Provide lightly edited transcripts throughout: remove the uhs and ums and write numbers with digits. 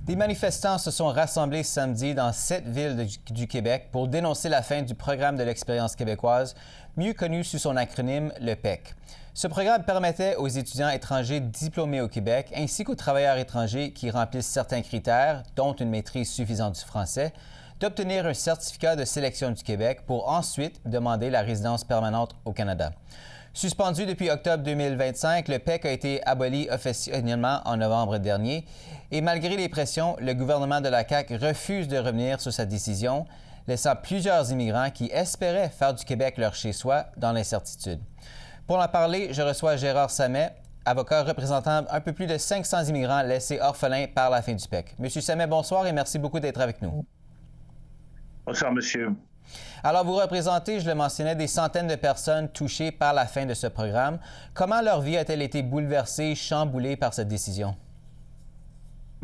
Des manifestants se sont rassemblés samedi dans 7 villes du Québec pour dénoncer la fin du programme de l'expérience québécoise, mieux connu sous son acronyme le PEC. Ce programme permettait aux étudiants étrangers diplômés au Québec ainsi qu'aux travailleurs étrangers qui remplissent certains critères, dont une maîtrise suffisante du français, d'obtenir un certificat de sélection du Québec pour ensuite demander la résidence permanente au Canada. Suspendu depuis octobre 2025, le PEC a été aboli officiellement en novembre dernier et malgré les pressions, le gouvernement de la CAQ refuse de revenir sur sa décision, laissant plusieurs immigrants qui espéraient faire du Québec leur chez-soi dans l'incertitude. Pour en parler, je reçois Gérard Samet, avocat représentant un peu plus de 500 immigrants laissés orphelins par la fin du PEC. Monsieur Samet, bonsoir et merci beaucoup d'être avec nous. Bonsoir, monsieur. Alors, vous représentez, je le mentionnais, des centaines de personnes touchées par la fin de ce programme. Comment leur vie a-t-elle été bouleversée, chamboulée par cette décision?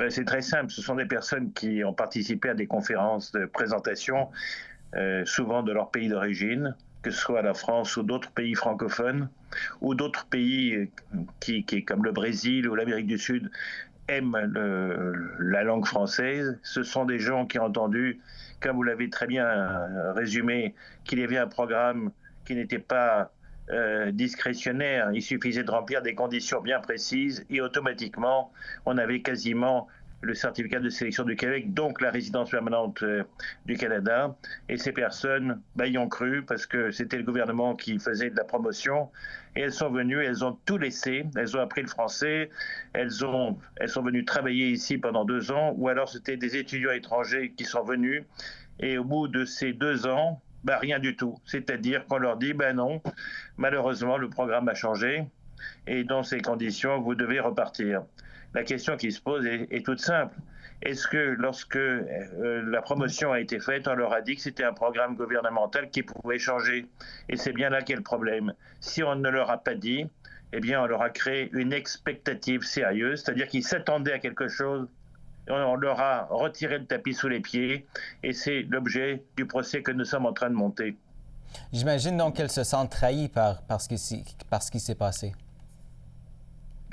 C'est très simple. Ce sont des personnes qui ont participé à des conférences de présentation, souvent de leur pays d'origine, que ce soit la France ou d'autres pays francophones, ou d'autres pays qui, comme le Brésil ou l'Amérique du Sud, aiment la langue française. Ce sont des gens qui ont entendu, comme vous l'avez très bien résumé, qu'il y avait un programme qui n'était pas discrétionnaire. Il suffisait de remplir des conditions bien précises et automatiquement, on avait quasiment le certificat de sélection du Québec, donc la résidence permanente du Canada. Et ces personnes y ont cru parce que c'était le gouvernement qui faisait de la promotion. Et elles sont venues, elles ont tout laissé, elles ont appris le français, elles sont venues travailler ici pendant 2 ans, ou alors c'était des étudiants étrangers qui sont venus. Et au bout de ces 2 ans, rien du tout. C'est-à-dire qu'on leur dit, non, malheureusement, le programme a changé et dans ces conditions, vous devez repartir. La question qui se pose est toute simple. Est-ce que lorsque la promotion a été faite, on leur a dit que c'était un programme gouvernemental qui pouvait changer? Et c'est bien là qu'est le problème. Si on ne leur a pas dit, on leur a créé une expectative sérieuse, c'est-à-dire qu'ils s'attendaient à quelque chose. On leur a retiré le tapis sous les pieds et c'est l'objet du procès que nous sommes en train de monter. J'imagine donc qu'elles se sentent trahies par ce qui s'est passé.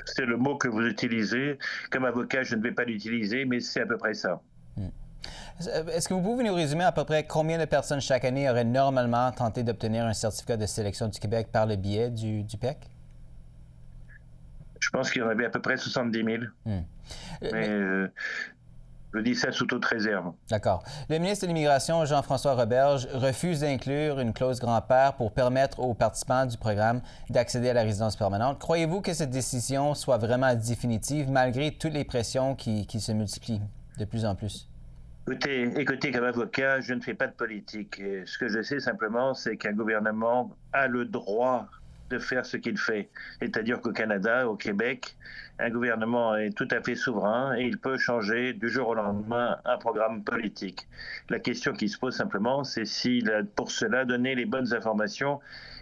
C'est le mot que vous utilisez. Comme avocat, je ne vais pas l'utiliser, mais c'est à peu près ça. Est-ce que vous pouvez nous résumer à peu près combien de personnes chaque année auraient normalement tenté d'obtenir un certificat de sélection du Québec par le biais du PEC? Je pense qu'il y en avait à peu près 70 000. Mais je dis ça sous toute réserve. D'accord. Le ministre de l'Immigration, Jean-François Roberge, refuse d'inclure une clause grand-père pour permettre aux participants du programme d'accéder à la résidence permanente. Croyez-vous que cette décision soit vraiment définitive malgré toutes les pressions qui se multiplient de plus en plus? Écoutez, comme avocat, je ne fais pas de politique. Et ce que je sais simplement, c'est qu'un gouvernement a le droit de faire ce qu'il fait. C'est-à-dire qu'au Canada, au Québec, un gouvernement est tout à fait souverain et il peut changer du jour au lendemain un programme politique. La question qui se pose simplement, c'est s'il a pour cela donné les bonnes informations.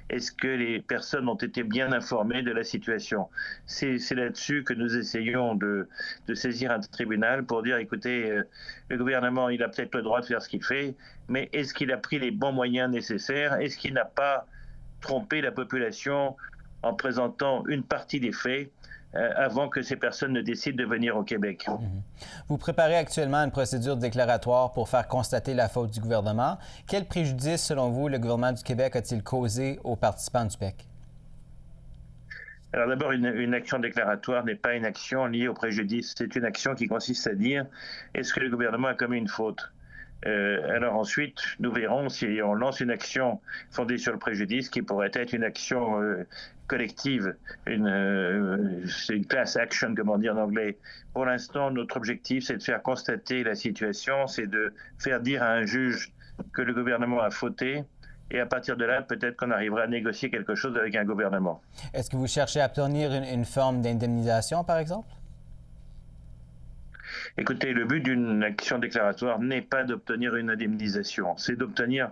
Est-ce que les personnes ont été bien informées de la situation? C'est là-dessus que nous essayons de saisir un tribunal pour dire, écoutez, le gouvernement, il a peut-être le droit de faire ce qu'il fait, mais est-ce qu'il a pris les bons moyens nécessaires? Est-ce qu'il n'a pas trompé la population en présentant une partie des faits avant que ces personnes ne décident de venir au Québec? Vous préparez actuellement une procédure déclaratoire pour faire constater la faute du gouvernement. Quel préjudice, selon vous, le gouvernement du Québec a-t-il causé aux participants du PEC? Alors d'abord, une action déclaratoire n'est pas une action liée au préjudice. C'est une action qui consiste à dire, est-ce que le gouvernement a commis une faute? Alors ensuite, nous verrons si on lance une action fondée sur le préjudice qui pourrait être une action collective, c'est une class action, comme on dit en anglais. Pour l'instant, notre objectif, c'est de faire constater la situation, c'est de faire dire à un juge que le gouvernement a fauté, et à partir de là, peut-être qu'on arrivera à négocier quelque chose avec un gouvernement. Est-ce que vous cherchez à obtenir une forme d'indemnisation, par exemple? Écoutez, le but d'une action déclaratoire n'est pas d'obtenir une indemnisation, c'est d'obtenir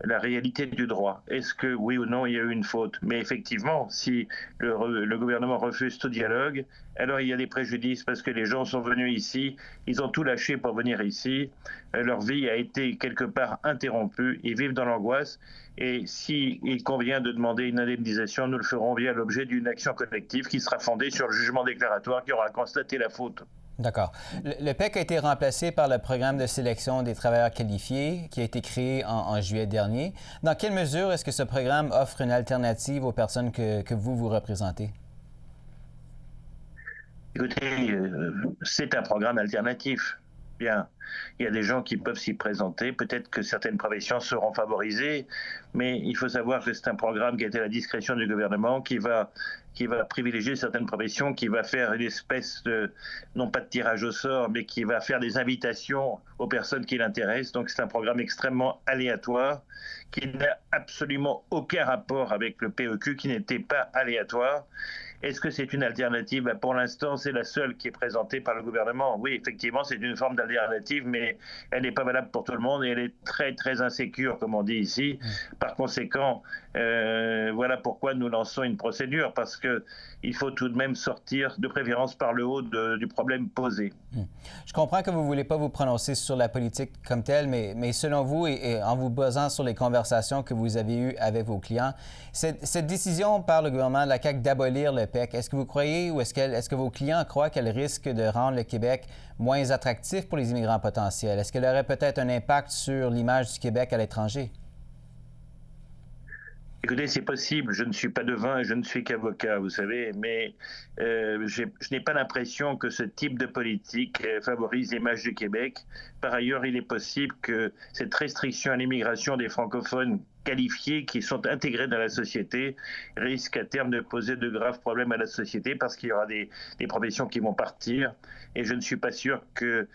la réalité du droit. Est-ce que, oui ou non, il y a eu une faute? Mais effectivement, si le gouvernement refuse tout dialogue, alors il y a des préjudices parce que les gens sont venus ici, ils ont tout lâché pour venir ici, leur vie a été quelque part interrompue, ils vivent dans l'angoisse, et s'il convient de demander une indemnisation, nous le ferons via l'objet d'une action collective qui sera fondée sur le jugement déclaratoire qui aura constaté la faute. D'accord. Le PEC a été remplacé par le programme de sélection des travailleurs qualifiés qui a été créé en juillet dernier. Dans quelle mesure est-ce que ce programme offre une alternative aux personnes que vous représentez? Écoutez, c'est un programme alternatif. Bien, il y a des gens qui peuvent s'y présenter. Peut-être que certaines professions seront favorisées, mais il faut savoir que c'est un programme qui a été à la discrétion du gouvernement, qui va privilégier certaines professions, qui va faire une espèce de, non pas de tirage au sort, mais qui va faire des invitations aux personnes qui l'intéressent. Donc c'est un programme extrêmement aléatoire, qui n'a absolument aucun rapport avec le PEQ, qui n'était pas aléatoire. Est-ce que c'est une alternative? Pour l'instant, c'est la seule qui est présentée par le gouvernement. Oui, effectivement, c'est une forme d'alternative, mais elle n'est pas valable pour tout le monde et elle est très, très insécure, comme on dit ici. Par conséquent, voilà pourquoi nous lançons une procédure, parce qu'il faut tout de même sortir, de préférence par le haut, du problème posé. Je comprends que vous ne voulez pas vous prononcer sur la politique comme telle, mais selon vous, et en vous basant sur les conversations que vous avez eues avec vos clients, cette décision par le gouvernement de la CAQ d'abolir le PEC, est-ce que vous croyez ou est-ce que vos clients croient qu'elle risque de rendre le Québec moins attractif pour les immigrants potentiels? Est-ce qu'elle aurait peut-être un impact sur l'image du Québec à l'étranger? Écoutez, c'est possible, je ne suis pas devin et je ne suis qu'avocat, vous savez, mais je n'ai pas l'impression que ce type de politique favorise l'image du Québec. Par ailleurs, il est possible que cette restriction à l'immigration des francophones qualifiés qui sont intégrés dans la société risque à terme de poser de graves problèmes à la société parce qu'il y aura des professions qui vont partir et je ne suis pas sûr que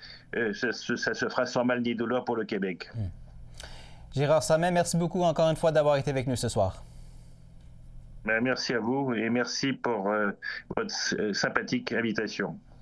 ça se fera sans mal ni douleur pour le Québec. Gérard Samet, merci beaucoup encore une fois d'avoir été avec nous ce soir. Merci à vous et merci pour votre sympathique invitation.